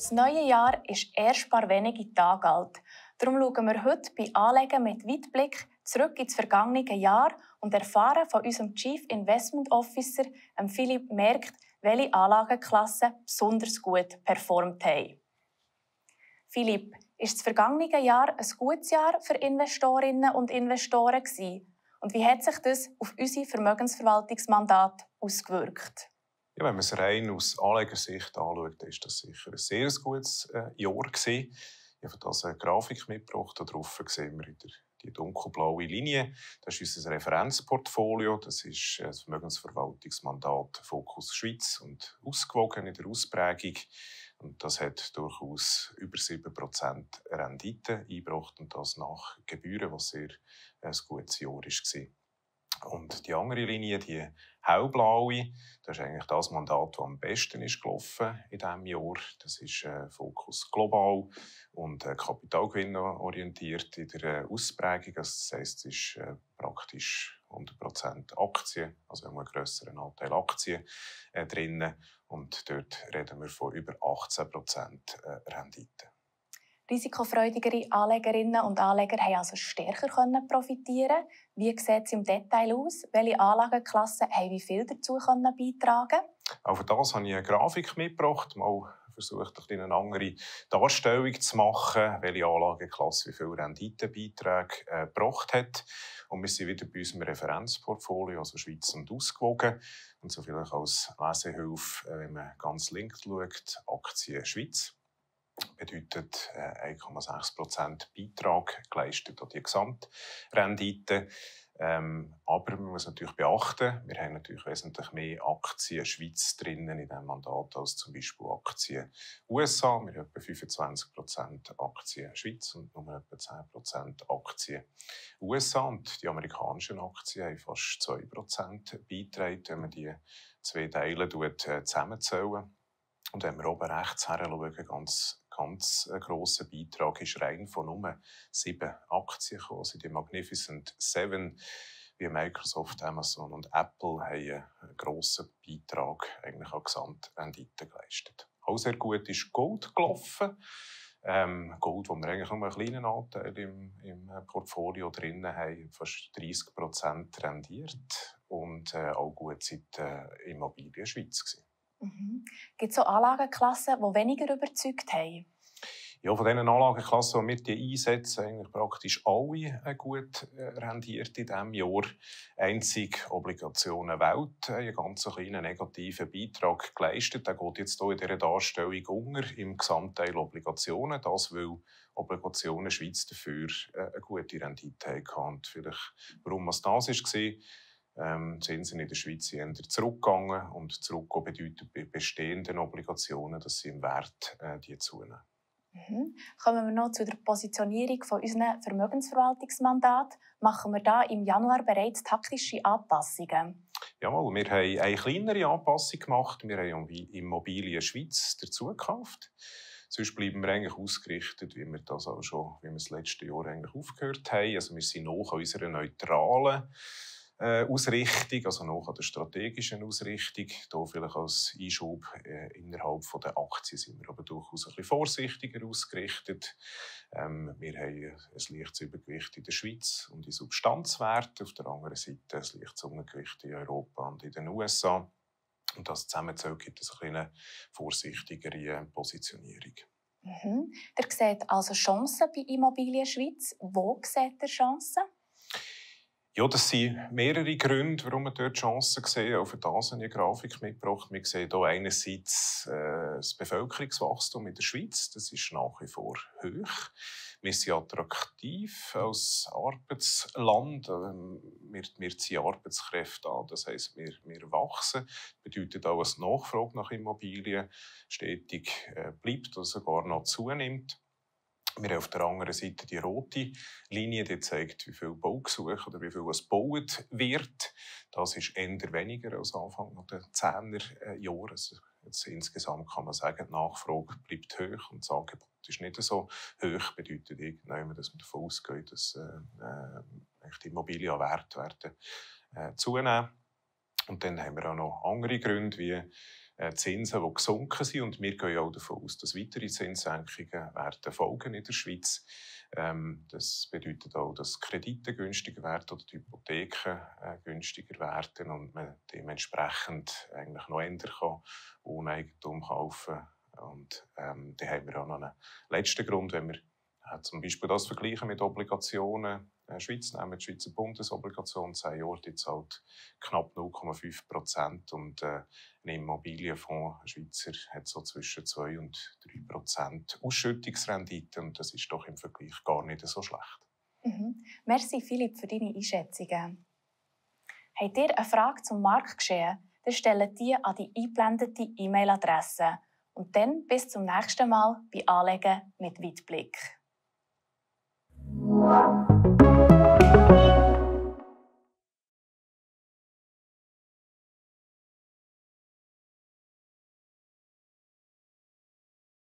Das neue Jahr ist erst ein paar wenige Tage alt. Darum schauen wir heute bei Anlegen mit Weitblick zurück ins vergangene Jahr und erfahren von unserem Chief Investment Officer, Philipp Merkt, welche Anlagenklassen besonders gut performt haben. Philipp, ist das vergangene Jahr ein gutes Jahr für Investorinnen und Investoren gewesen? Und wie hat sich das auf unsere Vermögensverwaltungsmandate ausgewirkt? Ja, wenn man es rein aus Anlegersicht anschaut, ist das sicher ein sehr gutes Jahr gewesen. Ich habe das eine Grafik mitgebracht. Darauf sehen wir die dunkelblaue Linie. Das ist unser Referenzportfolio. Das ist das Vermögensverwaltungsmandat Fokus Schweiz und ausgewogen in der Ausprägung. Und das hat durchaus über 7% Rendite eingebracht und das nach Gebühren, was sehr ein gutes Jahr war. Und die andere Linie, die hellblaue, das ist eigentlich das Mandat, das am besten ist gelaufen in diesem Jahr. Das ist Fokus global und kapitalgewinnorientiert in der Ausprägung. Das heisst, es ist praktisch 100% Aktien, also einen grösseren Anteil Aktien drin. Und dort reden wir von über 18% Rendite. Risikofreudigere Anlegerinnen und Anleger haben also stärker profitieren. Wie sieht es im Detail aus? Welche Anlagenklassen haben wie viel dazu beitragen? Auch für das habe ich eine Grafik mitgebracht. Mal versucht, eine andere Darstellung zu machen, welche Anlagenklasse wie viele Renditebeiträge gebracht hat. Und wir sind wieder bei unserem Referenzportfolio, also Schweiz und ausgewogen. Und so vielleicht als Lesehilfe, wenn man ganz links schaut, Aktien Schweiz. Bedeutet 1,6% Beitrag geleistet an die Gesamtrendite. Aber man muss natürlich beachten, wir haben natürlich wesentlich mehr Aktien Schweiz drinnen in diesem Mandat als zum Beispiel Aktien USA. Wir haben etwa 25% Aktien Schweiz und nur etwa 10% Aktien USA. Und die amerikanischen Aktien haben fast 2% beitragen, wenn man die zwei Teile zusammenzählen. Und wenn wir oben rechts her schauen, ganz grosser Beitrag ist rein von nur 7 Aktien gekommen. Also die Magnificent 7, wie Microsoft, Amazon und Apple, haben einen grossen Beitrag eigentlich an Gesamtrendite geleistet. Auch sehr gut ist Gold gelaufen. Gold, wo wir eigentlich nur einen kleinen Anteil im Portfolio drin haben, fast 30% rendiert und auch gut seit Immobilien Schweiz gewesen. Gibt es auch Anlagenklassen, die weniger überzeugt haben? Ja, von diesen Anlagenklassen, die wir einsetzen, eigentlich praktisch alle gut rendiert in diesem Jahr. Einzig Obligationen Welt haben einen ganz kleinen negativen Beitrag geleistet. Der geht jetzt hier in dieser Darstellung unter im Gesamtteil Obligationen. Das, weil Obligationen Schweiz dafür eine gute Rendite hatten. Und vielleicht, warum das war, Zinsen in der Schweiz sind zurückgegangen und zurückgehen bedeutet bei bestehenden Obligationen, dass sie im Wert die zunehmen. Kommen wir noch zu der Positionierung von unseren Vermögensverwaltungsmandaten. Machen wir da im Januar bereits taktische Anpassungen? Jawohl, wir haben eine kleinere Anpassung gemacht. Wir haben Immobilien Schweiz dazu gekauft. Sonst bleiben wir eigentlich ausgerichtet, wie wir das auch schon, wie wir das letzte Jahr eigentlich aufgehört haben. Also wir sind noch an unserer neutralen Ausrichtung, also noch an der strategischen Ausrichtung. Hier vielleicht als Einschub innerhalb der Aktien sind wir aber durchaus ein bisschen vorsichtiger ausgerichtet. Wir haben ein leichtes Übergewicht in der Schweiz und in Substanzwerten. Auf der anderen Seite ein leichtes Untergewicht in Europa und in den USA. Und das zusammenzählt gibt es eine vorsichtigere Positionierung. Ihr seht also Chancen bei Immobilien Schweiz. Wo seht ihr Chancen? Ja, das sind mehrere Gründe, warum wir dort Chancen sehen. Auch für das habe ich eine Grafik mitgebracht. Wir sehen hier einerseits das Bevölkerungswachstum in der Schweiz. Das ist nach wie vor hoch. Wir sind attraktiv als Arbeitsland. Wir ziehen Arbeitskräfte an. Das heisst, wir wachsen. Das bedeutet auch, dass die Nachfrage nach Immobilien stetig bleibt oder sogar noch zunimmt. Wir haben auf der anderen Seite die rote Linie, die zeigt, wie viel Baugesuche oder wie viel gebaut wird. Das ist eher weniger als Anfang der 10er Jahre. Also jetzt insgesamt kann man sagen, die Nachfrage bleibt hoch und das Angebot ist nicht so hoch. Bedeutet irgendwann, dass man davon ausgeht, dass die Immobilienwerte werden zunehmen. Und dann haben wir auch noch andere Gründe, wie Zinsen, die gesunken sind. Und wir gehen auch davon aus, dass weitere Zinssenkungen werden folgen in der Schweiz. Das bedeutet auch, dass Kredite günstiger werden oder die Hypotheken günstiger werden und man dementsprechend eigentlich noch eher Wohneigentum kaufen kann. Und dann haben wir auch noch einen letzten Grund, wenn wir zum Beispiel das vergleichen mit Obligationen. Schweiz nehmen die Schweizer Bundesobligation 10 Jahre, die zahlt knapp 0,5% und ein Immobilienfonds, ein Schweizer, hat so zwischen 2 und 3% Ausschüttungsrendite und das ist doch im Vergleich gar nicht so schlecht. Merci Philipp für deine Einschätzungen. Habt ihr eine Frage zum Marktgeschehen, dann stellt die an die eingeblendete E-Mail-Adresse. Und dann bis zum nächsten Mal bei Anlegen mit Weitblick.